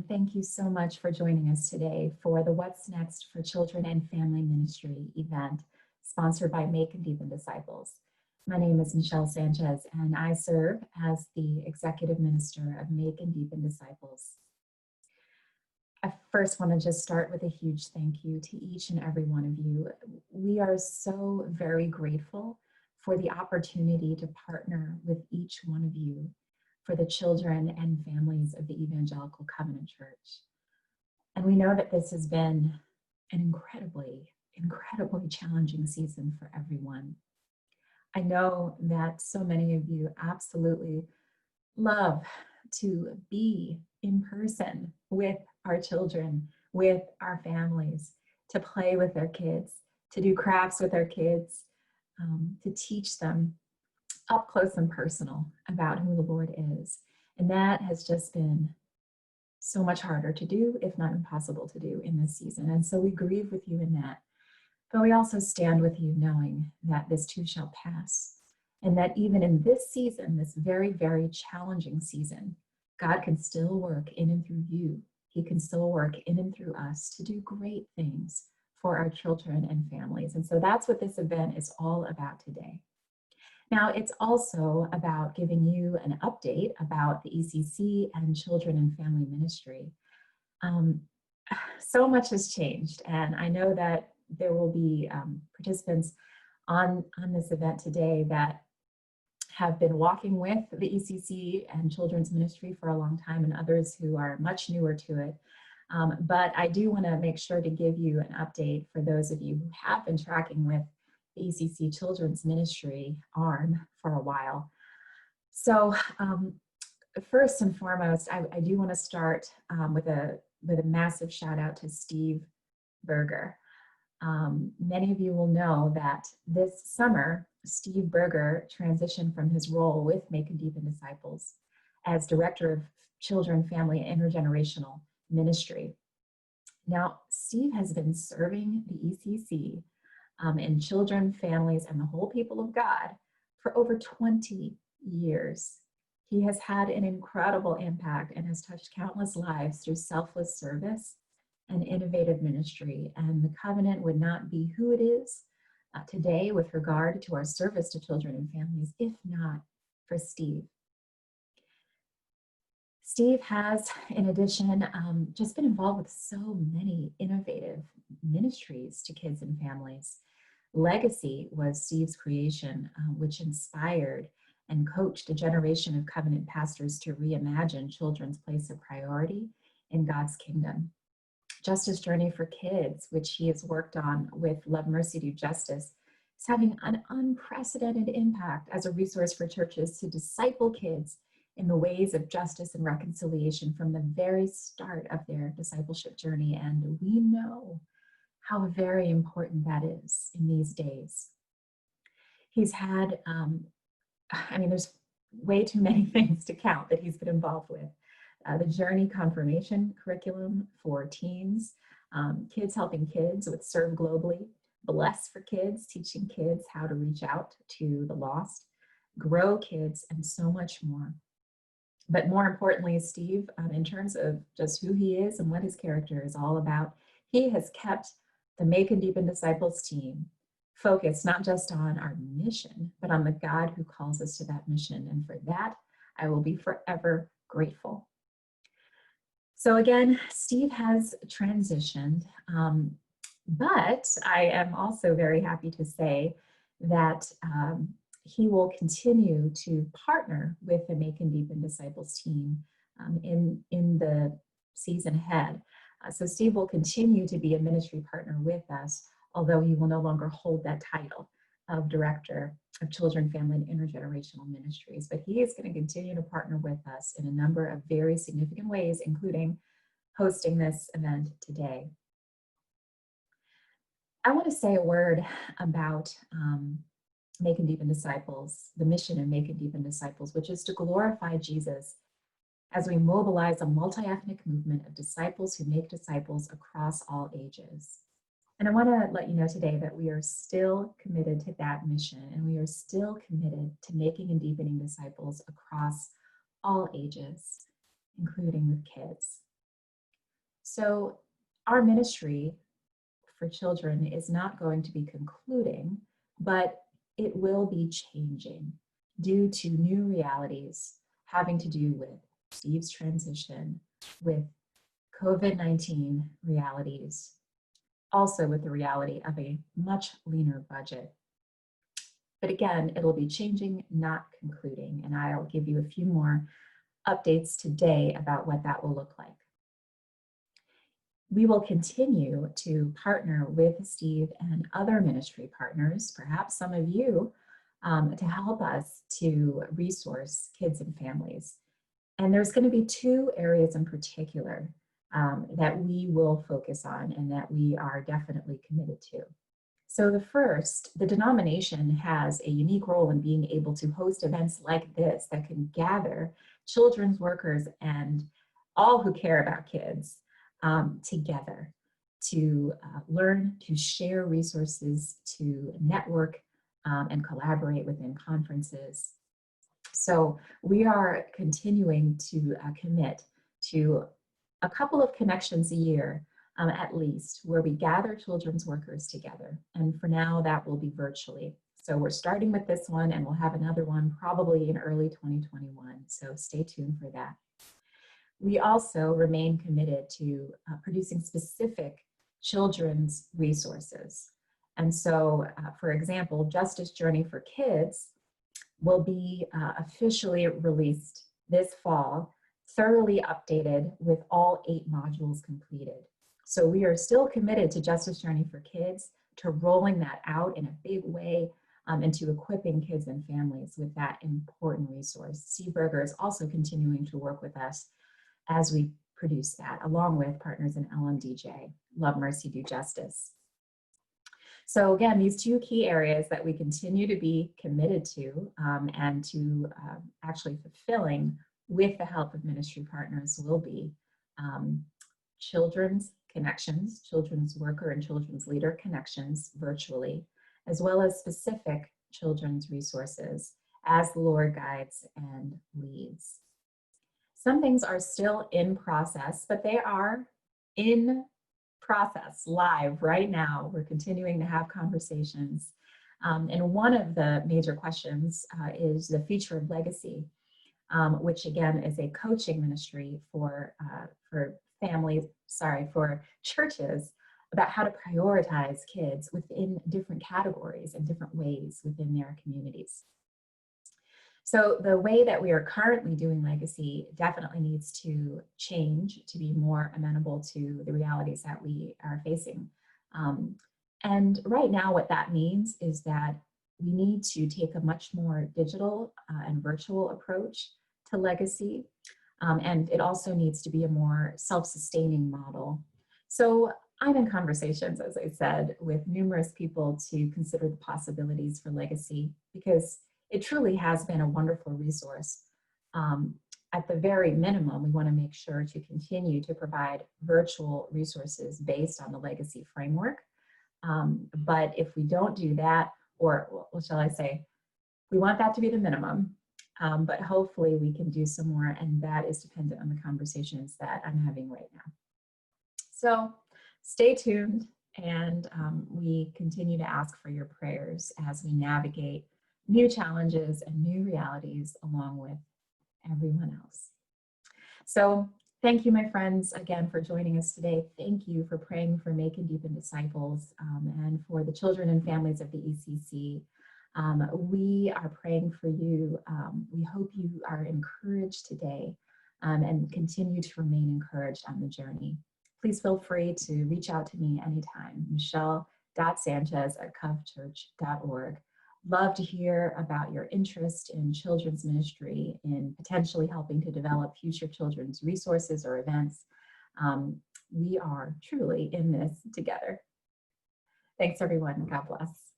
thank you so much for joining us today for the What's Next for Children and Family Ministry event sponsored by Make and Deepen Disciples. My name is Michelle Sanchez, and I serve as the Executive Minister of Make and Deepen Disciples. I first want to just start with a huge thank you to each and every one of you. We are so very grateful for the opportunity to partner with each one of you for the children and families of the Evangelical Covenant Church. And we know that this has been an incredibly challenging season for everyone. I know that so many of you absolutely love to be in person with our children, with our families, to play with their kids, to do crafts with our kids, to teach them up close and personal about who the Lord is. And that has just been so much harder to do, if not impossible to do in this season. And so we grieve with you in that. But we also stand with you knowing that this too shall pass. And that even in this season, this very, very challenging season, God can still work in and through you. He can still work in and through us to do great things for our children and families. And so that's what this event is all about today. Now, it's also about giving you an update about the ECC and Children and Family Ministry. So much has changed, and I know that there will be participants on this event today that have been walking with the ECC and Children's Ministry for a long time, and others who are much newer to it. But I do want to make sure to give you an update for those of you who have been tracking with the ECC Children's Ministry arm for a while. So first and foremost, I do want to start with a massive shout out to Steve Berger. Many of you will know that this summer, Steve Berger transitioned from his role with Make and Deepen Disciples as Director of Children, Family, and Intergenerational Ministry. Now, Steve has been serving the ECC in children, families, and the whole people of God for over 20 years. He has had an incredible impact and has touched countless lives through selfless service and innovative ministry. And the covenant would not be who it is today with regard to our service to children and families, if not for Steve. Steve has, in addition, just been involved with so many innovative ministries to kids and families. Legacy was Steve's creation, which inspired and coached a generation of covenant pastors to reimagine children's place of priority in God's kingdom. Justice Journey for Kids, which he has worked on with Love Mercy Do Justice, is having an unprecedented impact as a resource for churches to disciple kids in the ways of justice and reconciliation from the very start of their discipleship journey. And we know how very important that is in these days. He's had, there's way too many things to count that he's been involved with. The Journey Confirmation Curriculum for teens, Kids Helping Kids with Serve Globally, Bless for Kids, teaching kids how to reach out to the lost, Grow Kids, and so much more. But more importantly, Steve, in terms of just who he is and what his character is all about, he has kept the Make and Deepen Disciples team focused not just on our mission, but on the God who calls us to that mission. And for that, I will be forever grateful. So again, Steve has transitioned, but I am also very happy to say that he will continue to partner with the Make and Deepen Disciples team in the season ahead. So Steve will continue to be a ministry partner with us, although he will no longer hold that title of Director of Children, Family, and Intergenerational Ministries. But he is going to continue to partner with us in a number of very significant ways, including hosting this event today. I want to say a word about Make and Deepen Disciples, the mission of Make and Deepen Disciples, which is to glorify Jesus as we mobilize a multi-ethnic movement of disciples who make disciples across all ages. And I want to let you know today that we are still committed to that mission, and we are still committed to making and deepening disciples across all ages, including with kids. So our ministry for children is not going to be concluding, but it will be changing due to new realities having to do with Steve's transition, with COVID-19 realities, also with the reality of a much leaner budget. But again, it'll be changing, not concluding, and I'll give you a few more updates today about what that will look like. We will continue to partner with Steve and other ministry partners, perhaps some of you, to help us to resource kids and families. And there's going to be two areas in particular that we will focus on and that we are definitely committed to. So the first, the denomination has a unique role in being able to host events like this that can gather children's workers and all who care about kids together to learn, to share resources, to network and collaborate within conferences. So we are continuing to commit to a couple of connections a year at least, where we gather children's workers together. And for now, that will be virtually. So we're starting with this one, and we'll have another one probably in early 2021. So stay tuned for that. We also remain committed to producing specific children's resources. And so, for example, Justice Journey for Kids will be officially released this fall, thoroughly updated with all 8 modules completed. So we are still committed to Justice Journey for Kids, to rolling that out in a big way, and to equipping kids and families with that important resource. Seaburger is also continuing to work with us as we produce that, along with partners in LMDJ, Love, Mercy, Do Justice. So again, these two key areas that we continue to be committed to and to actually fulfilling with the help of ministry partners will be children's connections, children's worker and children's leader connections virtually, as well as specific children's resources as the Lord guides and leads. Some things are still in process, but they are in process live right now. We're continuing to have conversations. And one of the major questions is the future of legacy, which again is a coaching ministry for churches about how to prioritize kids within different categories and different ways within their communities. So the way that we are currently doing legacy definitely needs to change to be more amenable to the realities that we are facing. And right now what that means is that we need to take a much more digital and virtual approach to legacy. And it also needs to be a more self-sustaining model. So I'm in conversations, as I said, with numerous people to consider the possibilities for legacy, because it truly has been a wonderful resource. At the very minimum, we want to make sure to continue to provide virtual resources based on the legacy framework. But if we don't do that, or what shall I say, we want that to be the minimum. But hopefully we can do some more, and that is dependent on the conversations that I'm having right now. So stay tuned, and we continue to ask for your prayers as we navigate new challenges and new realities along with everyone else. So thank you, my friends, again for joining us today. Thank you for praying for Make and Deepen Disciples and for the children and families of the ECC. We are praying for you. We hope you are encouraged today and continue to remain encouraged on the journey. Please feel free to reach out to me anytime, michelle.sanchez@covchurch.org. Love to hear about your interest in children's ministry, in potentially helping to develop future children's resources or events. We are truly in this together. Thanks, everyone. God bless.